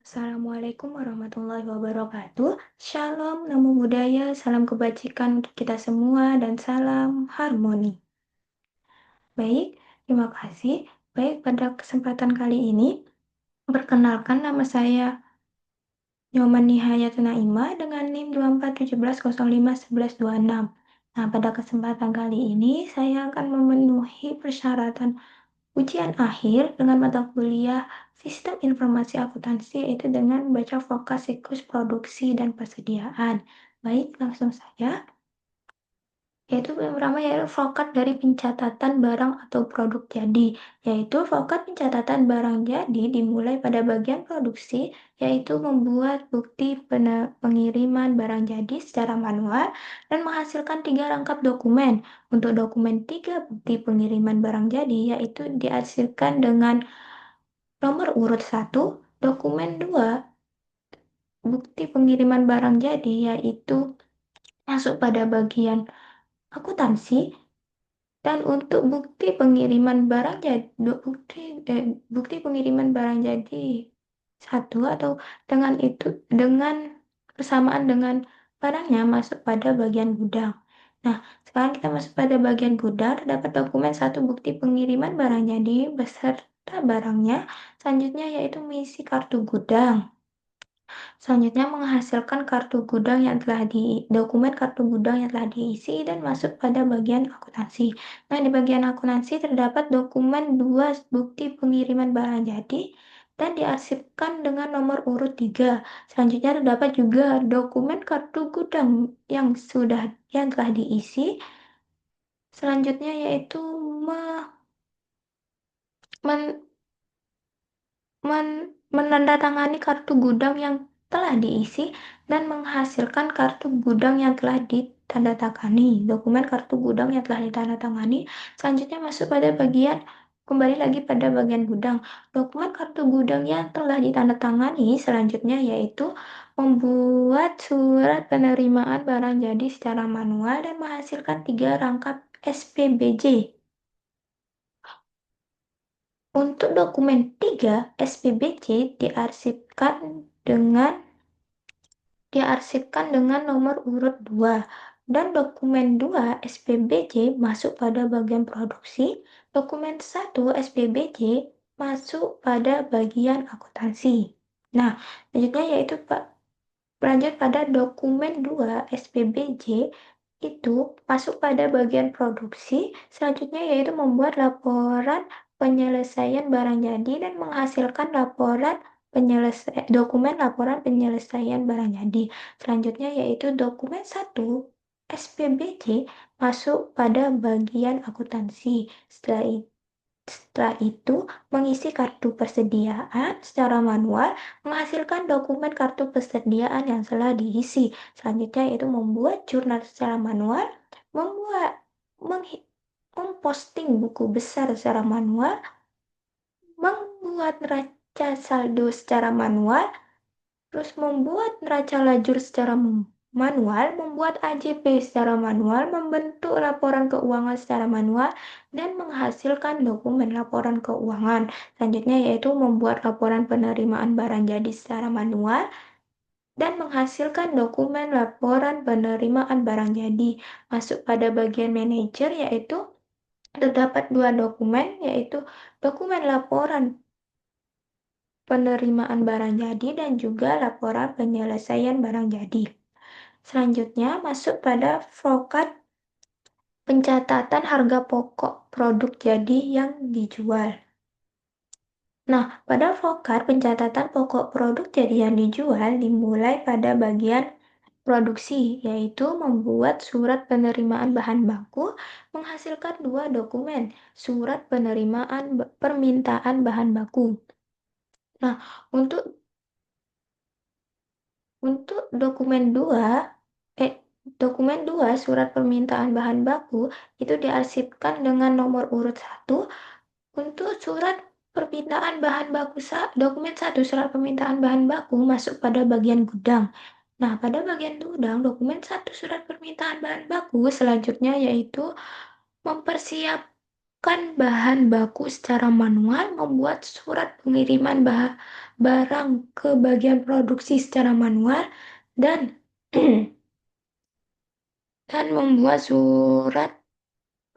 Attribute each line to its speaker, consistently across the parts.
Speaker 1: Assalamualaikum warahmatullahi wabarakatuh. Shalom, namo buddhaya, salam kebajikan untuk kita semua, dan salam harmoni. Baik, terima kasih. Baik, pada kesempatan kali ini, perkenalkan nama saya Nyoman Nihayatun Naimah dengan NIM 2417051126. Nah, pada kesempatan kali ini, saya akan memenuhi persyaratan ujian akhir dengan mata kuliah Sistem Informasi Akuntansi, yaitu dengan membaca vokal siklus produksi dan persediaan. Baik, langsung saja. Yaitu yang pertama yaitu vokat dari pencatatan barang atau produk jadi. Yaitu vokat pencatatan barang jadi dimulai pada bagian produksi, yaitu membuat bukti pengiriman barang jadi secara manual dan menghasilkan 3 rangkap dokumen. Untuk dokumen 3 bukti pengiriman barang jadi yaitu dihasilkan dengan nomor urut 1, dokumen 2 bukti pengiriman barang jadi yaitu masuk pada bagian akuntansi. Dan untuk bukti pengiriman barang jadi bukti pengiriman barang jadi satu atau dengan bersamaan dengan barangnya masuk pada bagian gudang. Nah, sekarang kita masuk pada bagian gudang. Terdapat dokumen 1 bukti pengiriman barang jadi beserta barangnya. Selanjutnya yaitu mengisi kartu gudang. Selanjutnya menghasilkan dokumen kartu gudang yang telah diisi dan masuk pada bagian akuntansi. Nah, di bagian akuntansi terdapat dokumen 2 bukti pengiriman barang jadi dan diarsipkan dengan nomor urut 3. Selanjutnya terdapat juga dokumen kartu gudang yang telah diisi. Selanjutnya yaitu menandatangani kartu gudang yang telah diisi dan menghasilkan kartu gudang yang telah ditandatangani. Dokumen kartu gudang yang telah ditandatangani. Selanjutnya kembali lagi pada bagian gudang. Dokumen kartu gudang yang telah ditandatangani selanjutnya yaitu membuat surat penerimaan barang jadi secara manual dan menghasilkan 3 rangkap SPBJ. Untuk dokumen 3, SPBJ diarsipkan dengan nomor urut 2 dan dokumen 2 SPBJ masuk pada bagian produksi, dokumen 1 SPBJ masuk pada bagian akuntansi. Nah, selanjutnya yaitu lanjut pada dokumen 2 SPBJ itu masuk pada bagian produksi, selanjutnya yaitu membuat laporan penyelesaian barang jadi dan menghasilkan dokumen laporan penyelesaian barang jadi. Selanjutnya yaitu dokumen 1 SPBJ masuk pada bagian akuntansi. Setelah itu, mengisi kartu persediaan secara manual, menghasilkan dokumen kartu persediaan yang telah diisi. Selanjutnya yaitu membuat jurnal secara manual, memposting buku besar secara manual, membuat neraca saldo secara manual, terus membuat neraca lajur secara manual, membuat AJP secara manual, membentuk laporan keuangan secara manual, dan menghasilkan dokumen laporan keuangan. Selanjutnya yaitu membuat laporan penerimaan barang jadi secara manual, dan menghasilkan dokumen laporan penerimaan barang jadi. Masuk pada bagian manajer yaitu terdapat 2 dokumen yaitu dokumen laporan penerimaan barang jadi dan juga laporan penyelesaian barang jadi. Selanjutnya masuk pada vokat pencatatan harga pokok produk jadi yang dijual. Nah, pada vokat pencatatan pokok produk jadi yang dijual dimulai pada bagian produksi, yaitu membuat surat penerimaan bahan baku, menghasilkan 2 dokumen, surat permintaan bahan baku. Nah, untuk dokumen 2 surat permintaan bahan baku itu diarsipkan dengan nomor urut 1. Untuk surat permintaan bahan baku dokumen 1 surat permintaan bahan baku masuk pada bagian gudang. Nah, pada bagian gudang dokumen 1 surat permintaan bahan baku selanjutnya yaitu mempersiapkan bahan baku secara manual, membuat surat pengiriman barang ke bagian produksi secara manual, dan dan membuat surat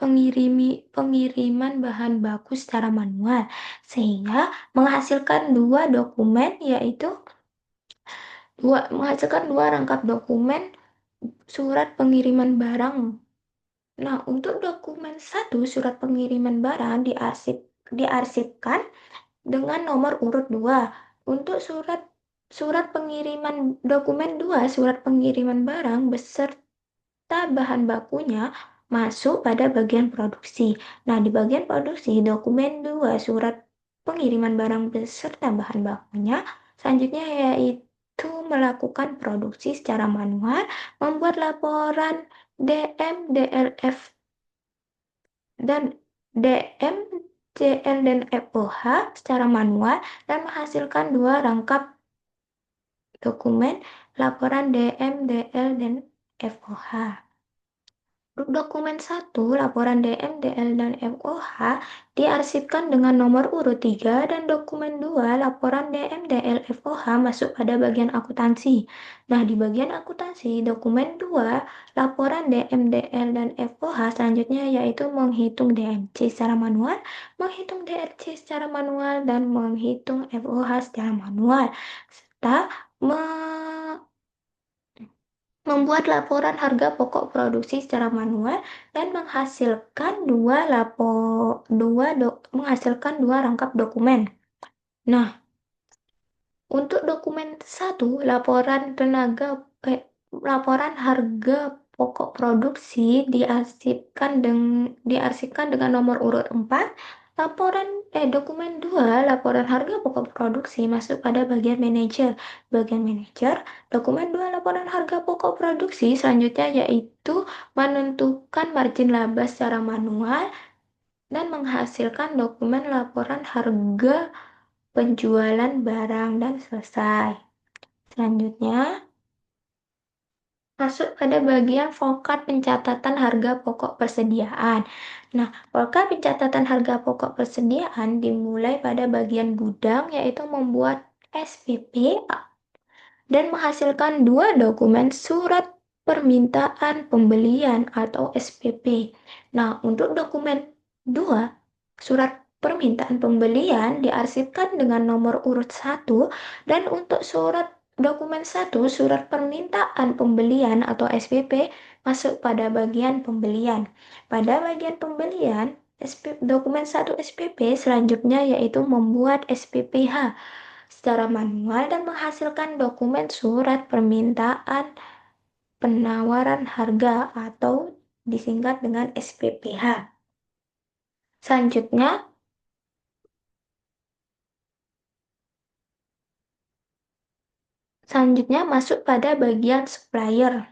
Speaker 1: pengiriman bahan baku secara manual, sehingga menghasilkan dua rangkap dokumen surat pengiriman barang. Nah, untuk dokumen satu surat pengiriman barang diarsipkan dengan nomor urut 2. Untuk surat pengiriman dokumen 2 surat pengiriman barang beserta bahan bakunya masuk pada bagian produksi. Nah, di bagian produksi dokumen 2 surat pengiriman barang beserta bahan bakunya selanjutnya yaitu melakukan produksi secara manual, membuat laporan DM, DLF dan DM, CL dan FOH secara manual dan menghasilkan dua rangkap dokumen laporan DM, DL dan FOH. Dokumen 1, laporan DM, DL, dan FOH diarsipkan dengan nomor urut 3 dan dokumen 2, laporan DM, DL, FOH masuk pada bagian akuntansi. Nah, di bagian akuntansi, dokumen 2, laporan DM, DL, dan FOH selanjutnya yaitu menghitung DMC secara manual, menghitung DRC secara manual, dan menghitung FOH secara manual, serta membuat laporan harga pokok produksi secara manual dan menghasilkan dua rangkap dokumen. Nah, untuk dokumen 1, laporan harga pokok produksi diarsipkan dengan nomor urut 4. Dokumen 2, laporan harga pokok produksi masuk pada bagian manajer. Bagian manajer, dokumen 2, laporan harga pokok produksi selanjutnya yaitu menentukan margin laba secara manual dan menghasilkan dokumen laporan harga penjualan barang dan selesai. Selanjutnya, masuk pada bagian vokat pencatatan harga pokok persediaan. Nah, vokat pencatatan harga pokok persediaan dimulai pada bagian gudang, yaitu membuat SPP dan menghasilkan dua dokumen surat permintaan pembelian atau SPP. Nah, untuk dokumen 2, surat permintaan pembelian diarsipkan dengan nomor urut 1 dan untuk dokumen 1, surat permintaan pembelian atau SPP masuk pada bagian pembelian. Pada bagian pembelian, dokumen 1 SPP selanjutnya yaitu membuat SPPH secara manual dan menghasilkan dokumen surat permintaan penawaran harga atau disingkat dengan SPPH. Selanjutnya masuk pada bagian supplier.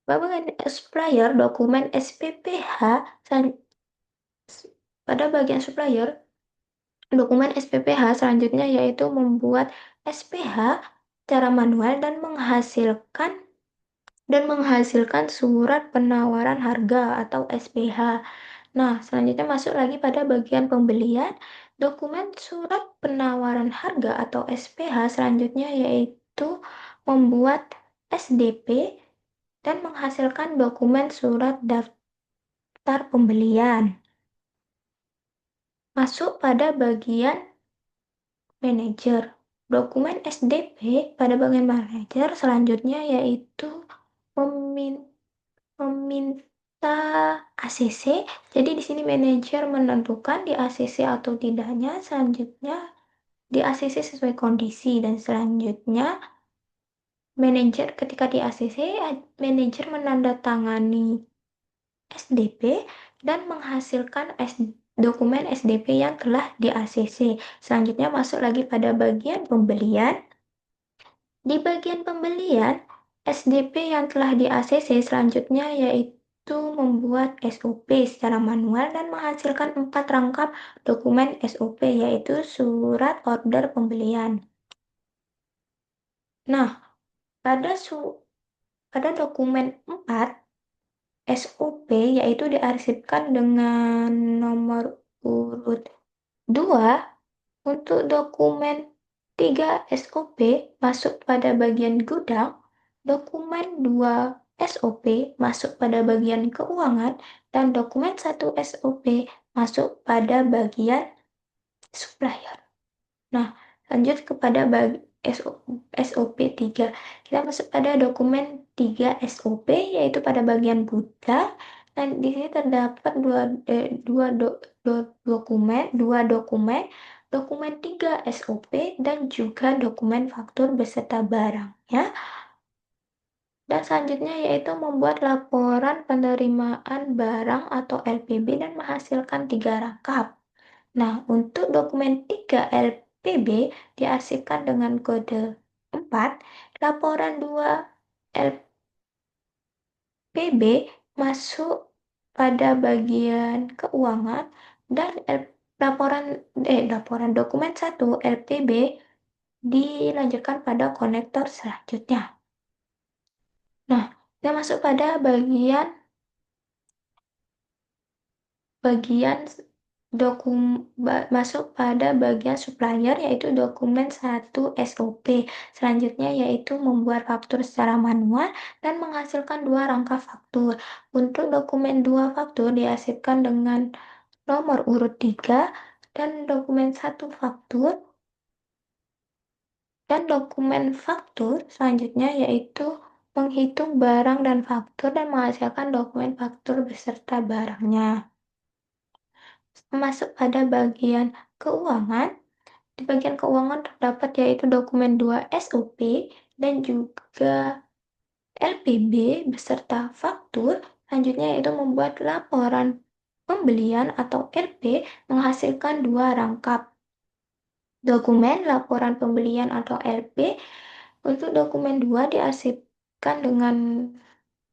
Speaker 1: Bagian supplier, dokumen SPPH pada bagian supplier, dokumen SPPH selanjutnya yaitu membuat SPH secara manual dan menghasilkan surat penawaran harga atau SPH. Nah, selanjutnya masuk lagi pada bagian pembelian, dokumen surat penawaran harga atau SPH selanjutnya yaitu membuat SDP dan menghasilkan dokumen surat daftar pembelian. Masuk pada bagian manajer. Dokumen SDP pada bagian manajer selanjutnya yaitu meminta ACC. Jadi di sini manajer menentukan di ACC atau tidaknya. Selanjutnya di ACC sesuai kondisi dan selanjutnya ketika di ACC manajer menandatangani SDP dan menghasilkan dokumen SDP yang telah di ACC. Selanjutnya masuk lagi pada bagian pembelian. Di bagian pembelian, SDP yang telah di ACC selanjutnya yaitu membuat SOP secara manual dan menghasilkan 4 rangkap dokumen SOP yaitu surat order pembelian. Nah, pada dokumen 4 SOP, yaitu diarsipkan dengan nomor urut 2. Untuk dokumen 3 SOP masuk pada bagian gudang, dokumen 2 SOP masuk pada bagian keuangan, dan dokumen 1 SOP masuk pada bagian supplier. Nah, lanjut kepada SOP 3. Kita masuk pada dokumen 3 SOP, yaitu pada bagian gudang. Dan di sini terdapat dua dokumen, dokumen 3 SOP dan juga dokumen faktur beserta barangnya. Dan selanjutnya yaitu membuat laporan penerimaan barang atau LPB dan menghasilkan 3 rangkap. Nah, untuk dokumen 3 LPB diarsipkan dengan kode 4, laporan 2 LPB masuk pada bagian keuangan, dan laporan dokumen 1 LPB dilanjutkan pada konektor selanjutnya. Nah, kita masuk pada masuk pada bagian supplier, yaitu dokumen 1 SOP. Selanjutnya yaitu membuat faktur secara manual dan menghasilkan 2 rangka faktur. Untuk dokumen 2 faktur diarsipkan dengan nomor urut 3 dan dokumen 1 faktur. Dan dokumen faktur selanjutnya yaitu menghitung barang dan faktur dan menghasilkan dokumen faktur beserta barangnya. Masuk pada bagian keuangan. Di bagian keuangan terdapat yaitu dokumen 2 SOP dan juga LPB beserta faktur. Selanjutnya yaitu membuat laporan pembelian atau RP menghasilkan 2 rangkap dokumen laporan pembelian atau LP. Untuk dokumen 2 diarsipkan dengan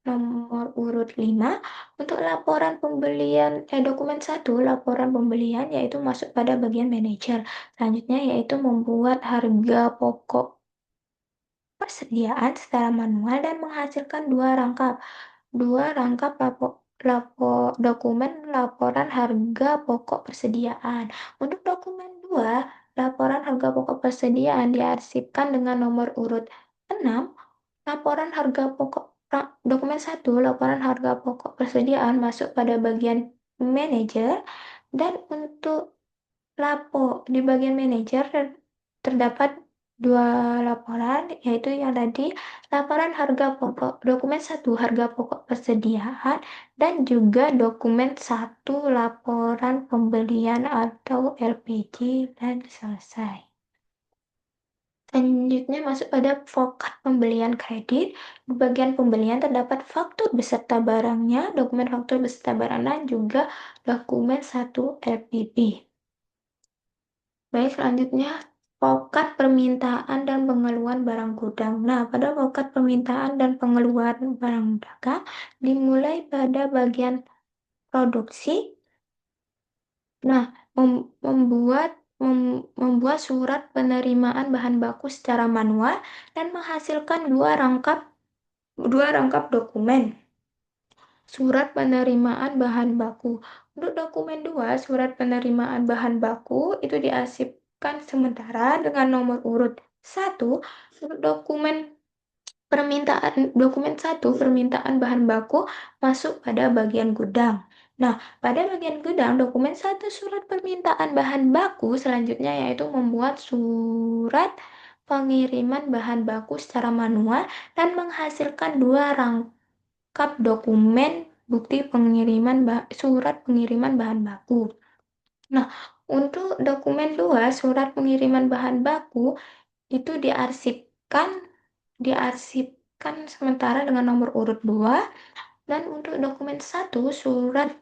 Speaker 1: nomor urut 5. Untuk laporan pembelian, dokumen 1 laporan pembelian yaitu masuk pada bagian manajer. Selanjutnya yaitu membuat harga pokok persediaan secara manual dan menghasilkan 2 rangkap. 2 rangkap dokumen laporan harga pokok persediaan. Untuk dokumen 2, laporan harga pokok persediaan diarsipkan dengan nomor urut 6. Laporan harga pokok dokumen 1, laporan harga pokok persediaan masuk pada bagian manajer. Dan untuk di bagian manajer terdapat 2 laporan, yaitu yang tadi laporan harga pokok dokumen 1 harga pokok persediaan dan juga dokumen 1 laporan pembelian atau LPG, dan selesai. Selanjutnya masuk pada vokat pembelian kredit. Di bagian pembelian terdapat faktur beserta barangnya, dokumen faktur beserta barangnya, juga dokumen 1 LPB. Baik, selanjutnya vokat permintaan dan pengeluaran barang gudang. Nah, pada vokat permintaan dan pengeluaran barang dagang dimulai pada bagian produksi. Nah, membuat surat penerimaan bahan baku secara manual dan menghasilkan 2 rangkap dokumen. Surat penerimaan bahan baku. Untuk dokumen 2, surat penerimaan bahan baku itu diarsipkan sementara dengan nomor urut 1. Untuk dokumen 1 permintaan bahan baku masuk pada bagian gudang. Nah, pada bagian gudang dokumen 1 surat permintaan bahan baku selanjutnya yaitu membuat surat pengiriman bahan baku secara manual dan menghasilkan 2 rangkap dokumen bukti surat pengiriman bahan baku. Nah, untuk dokumen 2 surat pengiriman bahan baku itu diarsipkan sementara dengan nomor urut 2. Dan untuk dokumen 1 surat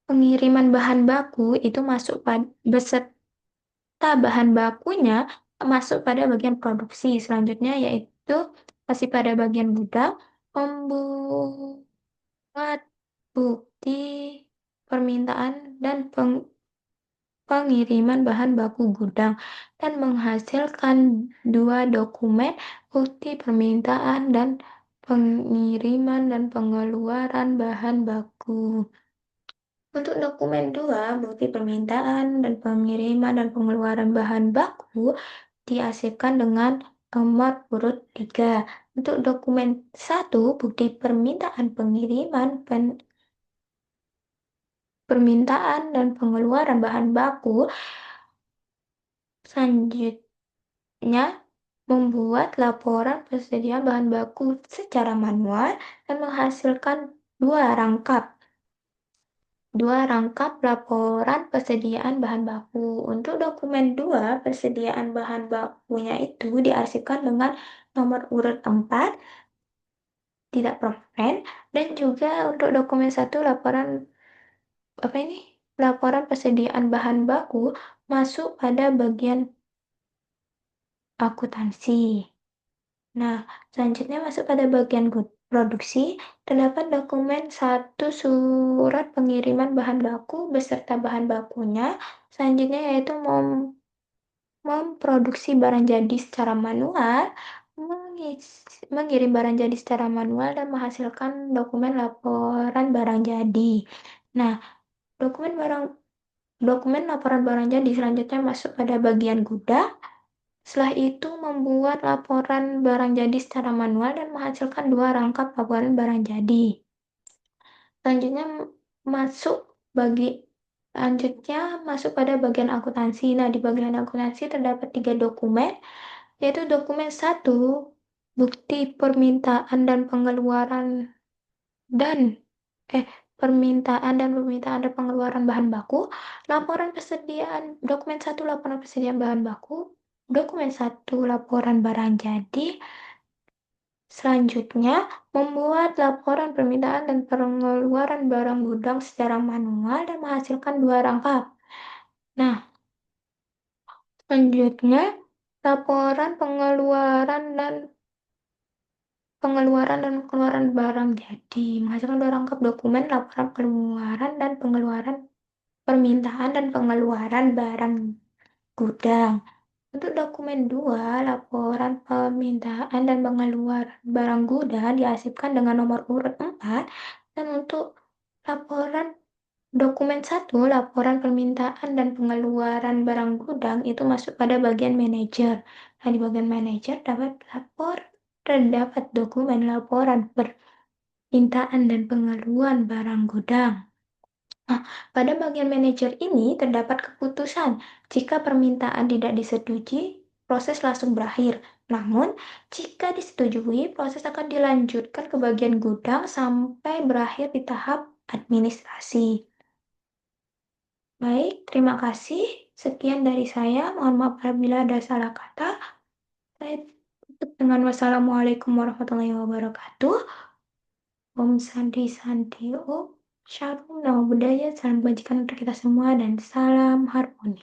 Speaker 1: pengiriman bahan baku itu masuk beserta bahan bakunya masuk pada bagian produksi. Selanjutnya yaitu masih pada bagian gudang, membuat bukti permintaan dan pengiriman bahan baku gudang dan menghasilkan 2 dokumen bukti permintaan dan pengiriman dan pengeluaran bahan baku. Untuk dokumen 2, bukti permintaan dan pengiriman dan pengeluaran bahan baku diarsipkan dengan nomor urut 3. Untuk dokumen 1, bukti permintaan permintaan dan pengeluaran bahan baku, selanjutnya membuat laporan persediaan bahan baku secara manual dan menghasilkan dua rangkap laporan persediaan bahan baku. Untuk dokumen 2, persediaan bahan bakunya itu diarsipkan dengan nomor urut 4, tidak propen, dan juga untuk dokumen 1, laporan persediaan bahan baku masuk pada bagian akuntansi. Nah, selanjutnya masuk pada bagian produksi, terdapat dokumen 1, surat pengiriman bahan baku beserta bahan bakunya. Selanjutnya yaitu memproduksi barang jadi secara manual, mengirim barang jadi secara manual, dan menghasilkan dokumen laporan barang jadi. Nah, dokumen laporan barang jadi selanjutnya masuk pada bagian gudang. Setelah itu membuat laporan barang jadi secara manual dan menghasilkan 2 rangkap laporan barang jadi. Selanjutnya masuk bagi masuk pada bagian akuntansi. Nah, di bagian akuntansi terdapat 3 dokumen, yaitu dokumen 1, bukti permintaan dan pengeluaran dan pengeluaran bahan baku, dokumen 1, laporan persediaan bahan baku, dokumen 1, laporan barang jadi. Selanjutnya, membuat laporan permintaan dan pengeluaran barang gudang secara manual dan menghasilkan 2 rangkap. Nah, selanjutnya, laporan pengeluaran barang jadi menghasilkan 2 rangkap dokumen laporan pengeluaran dan pengeluaran permintaan dan pengeluaran barang gudang. Untuk dokumen 2, laporan permintaan dan pengeluaran barang gudang diarsipkan dengan nomor urut 4, dan untuk dokumen 1, laporan permintaan dan pengeluaran barang gudang itu masuk pada bagian manajer. Nah, di bagian manajer terdapat dokumen laporan permintaan dan pengeluaran barang gudang. Nah, pada bagian manajer ini terdapat keputusan. Jika permintaan tidak disetujui, proses langsung berakhir. Namun, jika disetujui, proses akan dilanjutkan ke bagian gudang sampai berakhir di tahap administrasi. Baik, terima kasih. Sekian dari saya. Mohon maaf apabila ada salah kata. Saya tutup dengan wassalamualaikum warahmatullahi wabarakatuh. Om Santi Santi Om. Shalom, nama budaya, salam kebajikan untuk kita semua, dan salam harmoni.